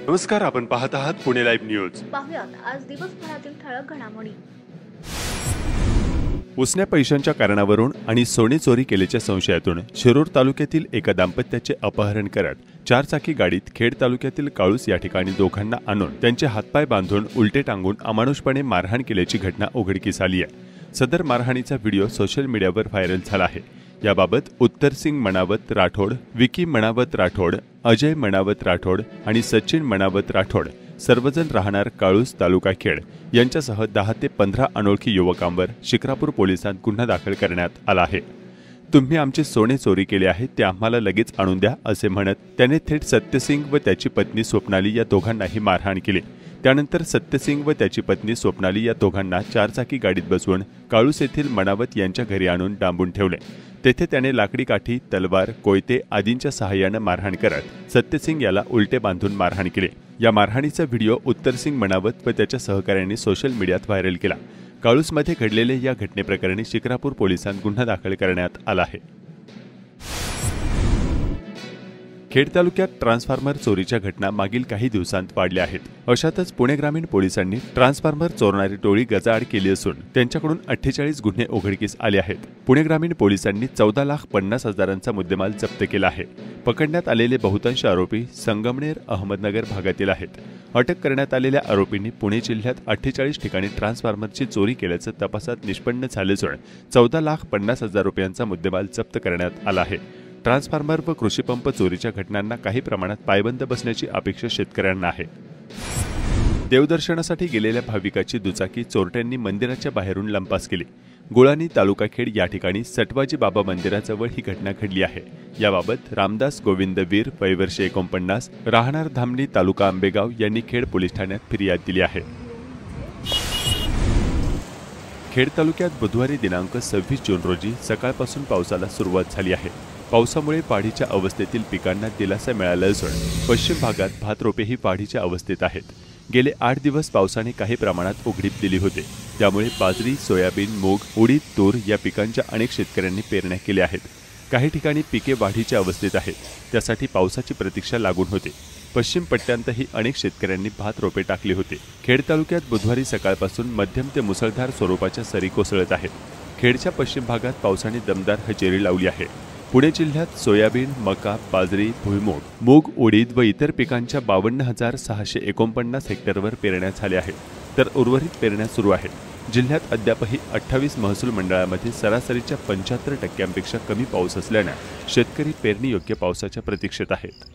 नमस्कार, आपण पाहत आहात पुणे लाईव्ह न्यूज। पाहुयात आज दिवसभरातील ठळक घडामोडी। उसन्या पैशांच्या कारणावरून आणि सोने चोरी केल्याच्या संशयातून शिरूर तालुक्यातील एका दाम्पत्याचे अपहरण करत चारचाकी गाडीत खेड तालुक्यातील काळूस या ठिकाणी दोघांना आणून त्यांचे हातपाय बांधून उलटे टांगून अमानुषपणे मारहाण केल्याची घटना उघडकीस आली आहे। सदर मारहाणीचा व्हिडिओ सोशल मीडियावर व्हायरल झाला आहे। याबाबत उत्तरसिंग मनावत राठोड, विकी मनावत राठोड, अजय मनावत राठोड आणि सचिन मनावत राठोड सर्वजण राहणार काळूस तालुका खेड यांच्यासह 10 ते 15 अनोळखी युवकांवर शिक्रापूर पोलिसांत गुन्हा दाखल करण्यात आला आहे। तुम्ही आमचे सोने चोरी केले आहे ते आम्हाला लगेच आणून द्या असे म्हणत त्याने थेट सत्यसिंग व त्याची पत्नी स्वप्नाली या दोघांनाही मारहाण केली। त्यानंतर सत्यसिंग व त्याची पत्नी स्वप्नाली या दोघांना चारचाकी गाडीत बसवून काळूस येथील मनावत यांच्या घरी आणून डांबून ठेवले। तेथे त्याने लाकडी काठी, तलवार, कोयते आदींच्या सहाय्याने मारहाण करत सत्यसिंग याला उलटे बांधून मारहाण केली। या मारहाणीचा व्हिडिओ उत्तरसिंग मनावत व त्याच्या सहकाऱ्यांनी सोशल मीडियात व्हायरल केला। काळूसमध्ये घडलेल्या या घटनेप्रकरणी शिक्रापूर पोलिसांत गुन्हा दाखल करण्यात आला आहे। खेड तालुक्यात ट्रान्सफॉर्मर चोरीच्या घटना मागील काही दिवसांत वाढल्या आहेत। अशातच पुणे ग्रामीण पोलिसांनी ट्रान्सफॉर्मर चोरणारी टोळी गजाआड केली असून त्यांच्याकडून 48 गुन्हे उघडकीस आले आहेत। पुणे ग्रामीण पोलिसांनी 14,50,000चा मुद्देमाल जप्त केला आहे। पकडण्यात आलेले बहुतांश आरोपी संगमनेर, अहमदनगर भागातील आहेत। अटक करण्यात आलेल्या आरोपींनी पुणे जिल्ह्यात 48 ठिकाणी ट्रान्सफॉर्मरची चोरी केल्याचं तपासात निष्पन्न झाले असून 14,50,000 रुपयांचा मुद्देमाल जप्त करण्यात आला आहे। ट्रान्सफॉर्मर व कृषीपंप चोरीच्या घटनांना काही प्रमाणात पायबंद बसण्याची अपेक्षा शेतकऱ्यांना आहे। देवदर्शनासाठी गेलेल्या भाविकाची दुचाकी चोरट्यांनी मंदिराच्या बाहेरून लंपास केली। गुळाणी तालुका खेड या ठिकाणी सटवाजी बाबा मंदिराजवळ ही घटना घडली आहे। याबाबत रामदास गोविंद वीर, वय वर्ष 49, राहणार धामणी, तालुका आंबेगाव यांनी खेड पोलीस ठाण्यात फिर्याद दिली आहे। खेड तालुक्यात बुधवारी दिनांक 26 जून रोजी सकाळपासून पावसाला सुरुवात झाली आहे। पावसामुळे पाढीच्या अवस्थेतील पिकांना दिलासा मिळाला असून पश्चिम भागात भात रोपेही पाढीच्या अवस्थेत आहेत। गेले 8 दिवस पावसाने काही प्रमाणात उघडीप दिली होती, त्यामुळे बाजरी, सोयाबीन, मूग, उडीद, तूर या पिकांच्या अनेक शेतकऱ्यांनी पेरण्या केल्या आहेत। काही ठिकाणी पिके वाढीच्या अवस्थेत आहेत, त्यासाठी पावसाची प्रतीक्षा लागून होती। पश्चिम पट्ट्यांतही अनेक शेतकऱ्यांनी भात रोपे टाकली होती। खेड तालुक्यात बुधवारी सकाळपासून मध्यम ते मुसळधार स्वरूपाच्या सरी कोसळत आहेत। खेडच्या पश्चिम भागात पावसाने दमदार हजेरी लावली आहे। पुणे जिल्ह्यात सोयाबीन, मका, बाजरी, भुईमूग, मूग, उडीद व इतर पिकांच्या 52,649 हेक्टरवर पेरण्या झाल्या आहेत, तर उर्वरित पेरण्या सुरू आहेत। जिल्ह्यात अद्यापही 28 महसूल मंडळामध्ये सरासरीच्या 75% कमी पाऊस असल्याने शेतकरी पेरणीयोग्य पावसाच्या प्रतीक्षेत आहेत।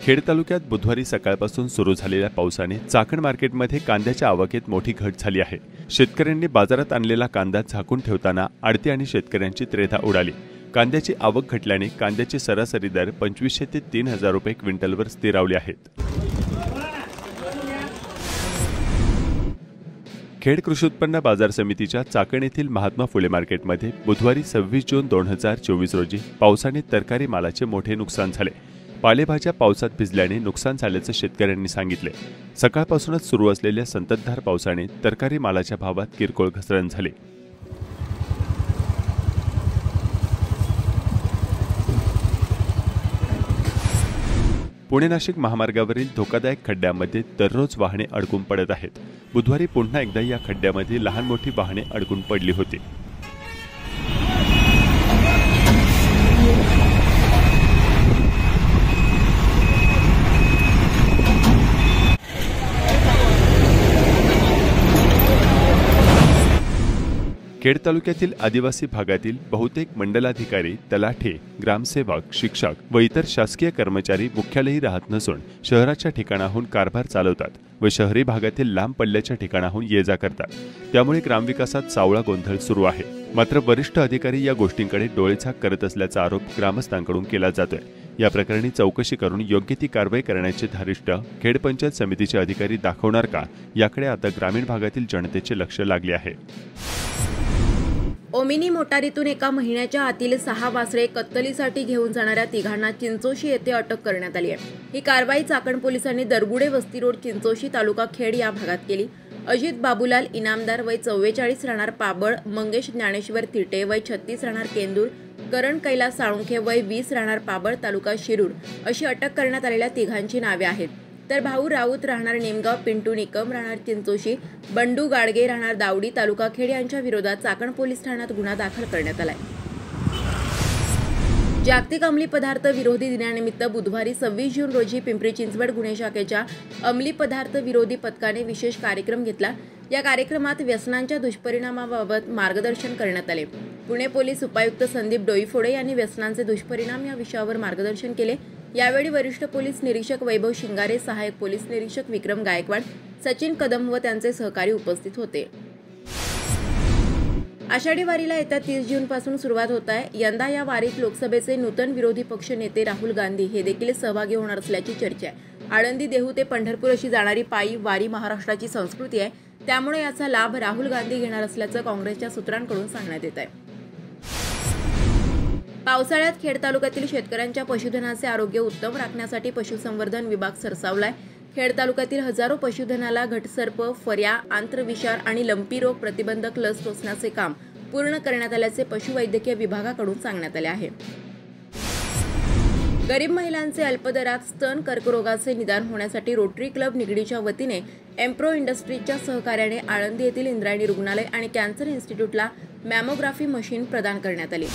खेड तालुक्यात बुधवारी सकाळपासून सुरू झालेल्या पावसाने चाकण मार्केटमध्ये कांद्याच्या आवकेत मोठी घट झाली आहे। शेतकऱ्यांनी बाजारात आणलेला कांदा झाकून ठेवताना आडती आणि शेतकऱ्यांची त्रेधा उडाली। कांद्याची आवक घटल्याने कांद्याचे सरासरी दर 2500 ते 3,000 रुपये क्विंटलवर स्थिरावले आहेत। खेड कृषी उत्पन्न बाजार समितीच्या चाकण येथील महात्मा फुले मार्केटमध्ये बुधवारी 26 जून 2024 रोजी पावसाने तरकारी मालाचे मोठे नुकसान झाले। पालेभाज्या पावसात भिजल्याने नुकसान झाल्याचं शेतकऱ्यांनी सांगितले। सकाळपासूनच सुरू असलेल्या संततधार पावसाने तरकारी मालाच्या भावात किरकोळ घसरण झाली। पुणे नाशिक महामार्गावरील धोकादायक खड्ड्यामध्ये दररोज वाहने अडकून पडत आहेत। बुधवारी पुन्हा एकदा या खड्ड्यामध्ये लहान मोठी वाहने अडकून पडली होती। खेड तालुक्यातील आदिवासी भागातील बहुतेक मंडलाधिकारी, तलाठी, ग्रामसेवक, शिक्षक व इतर शासकीय कर्मचारी मुख्यालयी राहत नसून शहराच्या ठिकाणाहून कारभार चालवतात व शहरी भागातील लांब पल्ल्याच्या ठिकाणाहून ये-जा करतात। त्यामुळे ग्रामविकासात सावळा गोंधळ सुरू आहे। मात्र वरिष्ठ अधिकारी या गोष्टींकडे डोळेझाक करत असल्याचा आरोप ग्रामस्थांकडून केला जातोय। या प्रकरणी चौकशी करून योग्य ती कारवाई करण्याचे धारिष्ट खेड पंचायत समितीचे अधिकारी दाखवणार का, याकडे आता ग्रामीण भागातील जनतेचे लक्ष लागले आहे। ओमिनी मोटारीतून एका महिन्याच्या आतील 6 वासरे कत्तलीसाठी घेऊन जाणाऱ्या तिघांना चिंचोशी येथे अटक करण्यात आली आहे। ही कारवाई चाकण पोलिसांनी दरबुडे वस्ती रोड, चिंचोशी, तालुका खेड या भागात केली। अजित बाबूलाल इनामदार, वय 44, राहणार पाबळ, मंगेश ज्ञानेश्वर तिटे, वय 36, राहणार केंदूर, करण कैलास साळुंखे वय 20 राहणार पाबळ तालुका शिरूर अशी अटक करण्यात आलेल्या तिघांची नावे आहेत। तर भाऊ राऊत राहणार नेमगाव, पिंटू निकम राहणार चिंचोशी, बंडू गाडगे राहणार दावडी तालुका खेड यांच्या विरोधात चाकण पोलीस ठाण्यात गुन्हा दाखल करण्यात आलाय। जागतिक अंमली पदार्थ विरोधी दिनानिमित्त बुधवारी 26 जून रोजी पिंपरी चिंचवड गुन्हे शाखेच्या अंमली पदार्थ विरोधी पथकाने विशेष कार्यक्रम घेतला। या कार्यक्रमात व्यसनांच्या दुष्परिणामाबाबत मार्गदर्शन करण्यात आले। पुणे पोलीस उपायुक्त संदीप डोईफोडे यांनी व्यसनांचे दुष्परिणाम या विषयावर मार्गदर्शन केले। यावेळी वरिष्ठ पोलीस निरीक्षक वैभव शिंगारे, सहाय्यक पोलीस निरीक्षक विक्रम गायकवाड, सचिन कदम व त्यांचे सहकारी उपस्थित होते। आषाढी वारीला येत्या 30 जून पासून सुरुवात होत आहे। यंदा या वारीत लोकसभेचे नूतन विरोधी पक्ष नेते राहुल गांधी हे देखील सहभागी होणार असल्याची चर्चा आहे। आळंदी, देहू ते पंढरपूर अशी जाणारी पायी वारी महाराष्ट्राची संस्कृती आहे, त्यामुळे याचा लाभ राहुल गांधी घेणार असल्याचं काँग्रेसच्या सूत्रांकडून सांगण्यात येत आहे। पावसाळ्यात खेड तालुक्यातील शेतकऱ्यांच्या पशुधनाचे आरोग्य उत्तम राखण्यासाठी पशुसंवर्धन विभाग सरसावलाय। खेड तालुक्यातील हजारो पशुधनाला घटसर्प, फऱ्या, आंत्रविषार आणि लंपी रोग प्रतिबंधक लस टोचण्याचे काम पूर्ण करण्यात आल्याचे पशुवैद्यकीय विभागाकडून सांगण्यात आले आहे। गरीब महिलांचे अल्पदरात स्तन कर्करोगाचे निदान होण्यासाठी रोटरी क्लब निगडीच्या वतीने एम्प्रो इंडस्ट्रीजच्या सहकार्याने आळंदी येथील इंद्रायणी रुग्णालय आणि कॅन्सर इन्स्टिट्यूटला मॅमोग्राफी मशीन प्रदान करण्यात आली।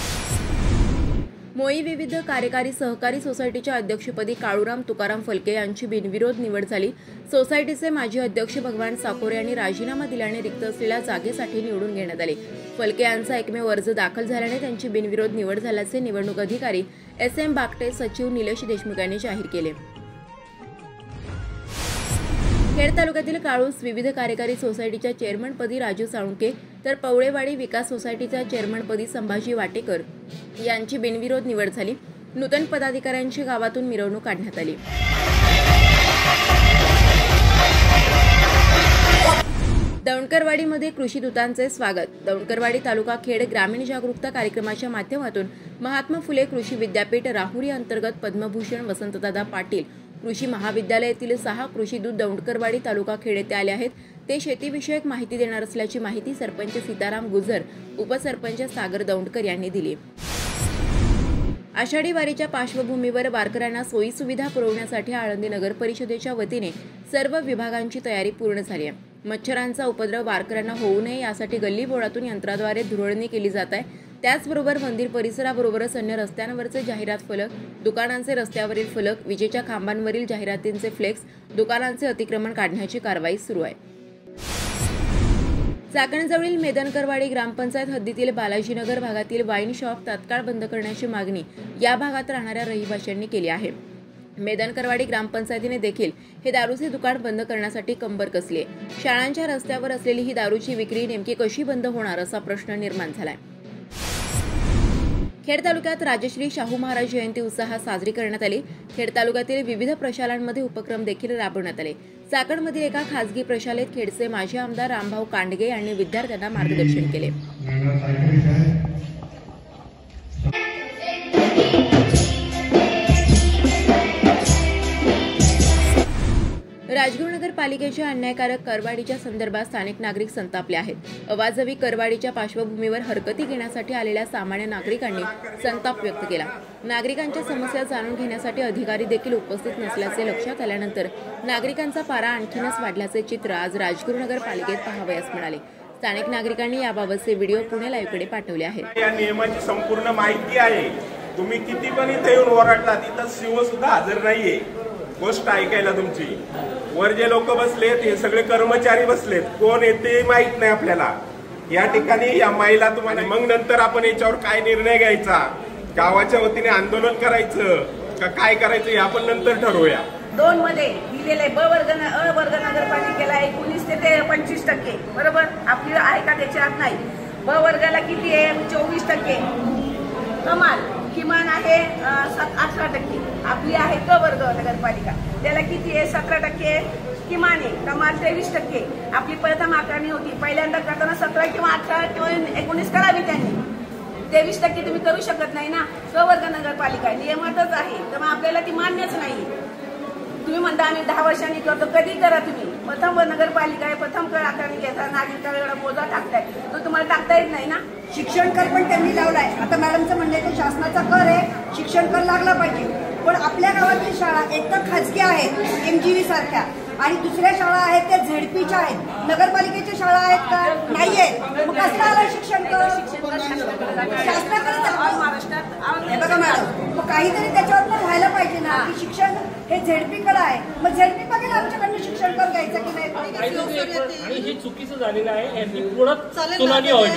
मोई विविध कार्यकारी सहकारी सोसायटीच्या अध्यक्षपदी काळूराम तुकाराम फलके यांची बिनविरोध निवड झाली। सोसायटीचे माजी अध्यक्ष भगवान साकोरे यांनी राजीनामा दिल्याने रिक्त असलेल्या जागेसाठी निवडून घेण्यात आले। फलके यांचा एकमेव अर्ज दाखल झाल्याने त्यांची बिनविरोध निवड झाल्याचे निवडणूक अधिकारी SM बागटे, सचिव निलेश देशमुख यांनी जाहीर केले। खेड तालुक्यातील काळूस विविध कार्यकारी सोसायटीच्या चेअरमनपदी राजू साळुंखे, तर पवळेवाडी विकास सोसायटीच्या चेअरमनपदी संभाजी वाटेकर यांची बिनविरोध निवड झाली। नूतन पदाधिकाऱ्यांची गावातून मिरवणूक काढण्यात आली। दौंडकरवाडीमध्ये कृषी दूतांचे स्वागत। दौंडकरवाडी तालुका खेड ग्रामीण जागरूकता कार्यक्रमाच्या माध्यमातून महात्मा फुले कृषी विद्यापीठ राहुरी अंतर्गत पद्मभूषण वसंतदादा पाटील कृषी महाविद्यालय येथील 6 कृषी दूत दौंडकरवाडी तालुका खेड येथे आले आहेत। ते शेतीविषयक माहिती देणार असल्याची माहिती सरपंच सीताराम गुजर, उपसरपंच सागर दौंडकर यांनी दिली। आषाढी वारीच्या पार्श्वभूमीवर वारकऱ्यांना सोयी सुविधा पुरवण्यासाठी आळंदी नगर परिषदेच्या वतीने सर्व विभागांची तयारी पूर्ण झाली आहे। मच्छरांचा उपद्रव वारकऱ्यांना होऊ नये यासाठी गल्लीबोळातून यंत्राद्वारे धुरळणी केली जात आहे। त्याचबरोबर मंदिर परिसराबरोबरच अन्य रस्त्यांवरचे जाहिरात फलक, दुकानांचे रस्त्यावरील फलक, विजेच्या खांबांवरील जाहिरातींचे फ्लेक्स, दुकानांचे अतिक्रमण काढण्याची कारवाई सुरू आहे। चाकणजवळील मेदनकरवाडी ग्रामपंचायत हद्दीतील बालाजीनगर भागातील वाईन शॉप तात्काळ बंद करण्याची मागणी या भागात राहणाऱ्या रहिवाशांनी केली आहे। मेदनकरवाडी ग्रामपंचायतीने देखील हे दारूचे दुकान बंद करण्यासाठी कंबर कसली आहे। शाळांच्या रस्त्यावर असलेली ही दारूची विक्री नेमकी कशी बंद होणार असा प्रश्न निर्माण झालाय। खेड तालुक्यात राजश्री शाहू महाराज जयंती उत्साहात साजरी करण्यात आली। खेड तालुक्यातील विविध प्रशालांमध्ये उपक्रम देखील राबवण्यात आले। चाकणमधील एका खासगी प्रशालेत खेडचे माजी आमदार रामभाऊ कांडगे यांनी विद्यार्थ्यांना मार्गदर्शन केले। राजगुरुनगर पालिकेच्या अन्यायकारक करवाढीच्या संदर्भात स्थानिक नागरिक संतापले आहेत। अवाजवी करवाढीच्या पार्श्वभूमीवर हरकती घेण्यासाठी आलेल्या सामान्य नागरिकांनी संताप व्यक्त केला। नागरिकांच्या समस्या जाणून घेण्यासाठी अधिकारी देखील उपस्थित नसल्याचे लक्षात आल्यानंतर नागरिकांचा पारा आणखीनच वाढल्याचे चित्र आज राजगुरुनगर पालिकेत पाहावयास मिळाले। स्थानिक नागरिकांनी याबाबतचे व्हिडिओ पुणे लाईव्हकडे पाठवले आहेत। या नियमाची संपूर्ण माहिती आहे। तुम्ही किती पण इथे येऊन ओरडला, तिथं सीओ सुद्धा हजर नाहीये गोष्ट ऐकायला तुमची। वर जे लोक बसलेत हे सगळे कर्मचारी बसलेत, कोण येते माहित नाही आपल्याला। या ठिकाणी या महिला तुम्हाला मग नंतर आपण याच्यावर काय निर्णय घ्यायचा, गावाच्या वतीने आंदोलन करायचं का काय करायचं हे आपण नंतर ठरवूया। 2 मध्ये दिलेले ब वर्ग अ वर्ग नगरपालिकेला 19 ते 25% बरोबर आपली आहे का त्याच्यात नाही। ब वर्गाला किती आहे 24%, कमाल किमान आहे 18%, आपली आहे क वर्ग नगरपालिका त्याला किती आहे 17% किमान आहे, कमाल 23%। आपली प्रथम आकारणी होती, पहिल्यांदा करताना 17 किंवा 18 किंवा 19 करावी त्यांनी, 23% तुम्ही करू शकत नाही ना। क वर्ग नगरपालिका नियमातच आहे, तर मग आपल्याला ती मान्यच नाही। तुम्ही म्हणता आम्ही 10 वर्षांनी करतो, कधी करा तुम्ही। प्रथम नगरपालिका आहे, प्रथम कर आकारणी घेता, नागरिकांना एवढा बोजा टाकताय तो तुम्हाला टाकता येत नाही ना। शिक्षण कर पण त्यांनी लावलाय। आता मॅडमचं म्हणणं आहे शासनाचा कर आहे, शिक्षण कर लागला पाहिजे. पण आपल्या गावातील शाळा एक तर खाजगी आहेत MGV सारख्या आणि दुसऱ्या शाळा आहेत त्या झेडपीच्या आहेत. नगरपालिकेच्या शाळा आहेत का? नाही आहेत. मग कसं आलं शिक्षण कर? शासनाकडे हे बघा मॅडम, मग काहीतरी त्याच्यावर पण व्हायला पाहिजे ना की शिक्षण हे झेडपीकडे आहे. मग झेडपी बघेल आमच्याकडनं शिक्षण कर घ्यायचं की नाही. आणि हे चुकीचं झालेलं आहे. यांनी पुढं सुनावणी व्हावी,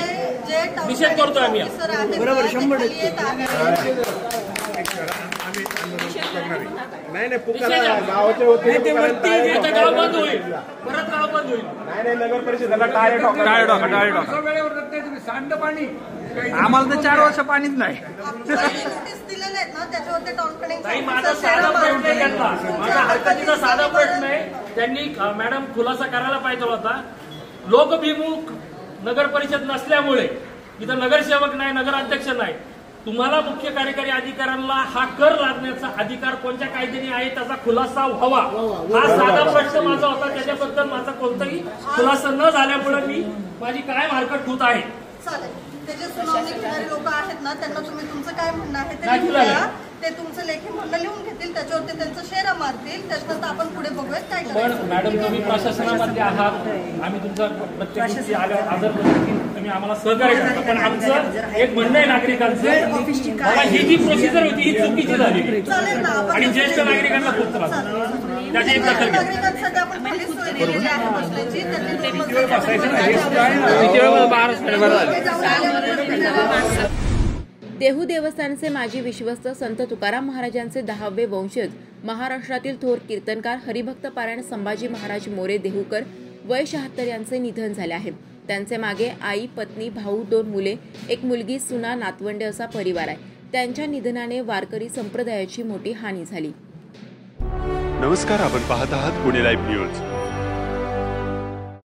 निषेध करतो आम्ही. बरोबर 100% नाही पुकारा गावाच्या वतीने गाव बंद होईल, परत गाव बंद होईल. नाही नगर परिषदेला टाळे टाका. वेळेवर देत नाही तुम्ही. सांडपाणी आम्हाला तर 4 वर्ष पाणीच नाही. नाही, माझा साधा प्रश्न आहे त्यांना, माझा हरकतीचा साधा प्रश्न आहे. त्यांनी मॅडम खुलासा करायला पाहिजे होता. लोकभिमुख नगर परिषद नसल्यामुळे इथं नगरसेवक नाही, नगराध्यक्ष नाही. तुम्हाला मुख्य कार्यकारी अधिकाऱ्यांना हा कर लादण्याचा अधिकार कोणत्या कायद्याने आहे त्याचा खुलासा व्हावा, हा साधा प्रश्न माझा होता. त्याच्याबद्दल माझा कोणताही खुलासा न झाल्यामुळे मी माझी कायम हरकत होत आहे. चालेल, ते जे सुनावणी घेणारे लोक आहेत ना त्यांना तुम्ही तुमचं काय म्हणणं आहे नाही, ते लिहून द्या. ते तुमचं लेखी म्हणणं लिहून घेतील, त्याच्यावरती त्यांचं शेरा मारतील. त्याच्यानंतर आपण पुढे बघूयात काय पण करायचं. मॅडम तुम्ही प्रशासनामध्ये आहात, आम्ही तुमचा प्रत्येक गोष्टी आदर करतो की तुम्ही आम्हाला सहकार्य करता. पण आमचं एक म्हणणं आहे नागरिकांचं, बाबा ही जी प्रोसिजर होती ही चुकीची झाली चालेल ना, आपण आणि ज्येष्ठ नागरिकांना खूप त्रास त्याची एक दखल घ्या. नागरिकांसाठी आपण पोलीस सोय केलेली आहे बसण्याची. देहू देवस्थानचे माजी विश्वस्त संत तुकाराम महाराजांचे 10वे वंशज, महाराष्ट्रातील थोर कीर्तनकार हरिभक्त पारायण संभाजी महाराज मोरे देहूकर वय 76 यांचे निधन झाले आहे. त्यांचे मागे आई, पत्नी, भाऊ, 2 मुले, 1 मुलगी, सुना, नातवंडे असा परिवार आहे. त्यांच्या निधनाने वारकरी संप्रदायाची मोठी हानी झाली. नमस्कार, आपण पाहत आहात पुणे लाईव्ह न्यूज.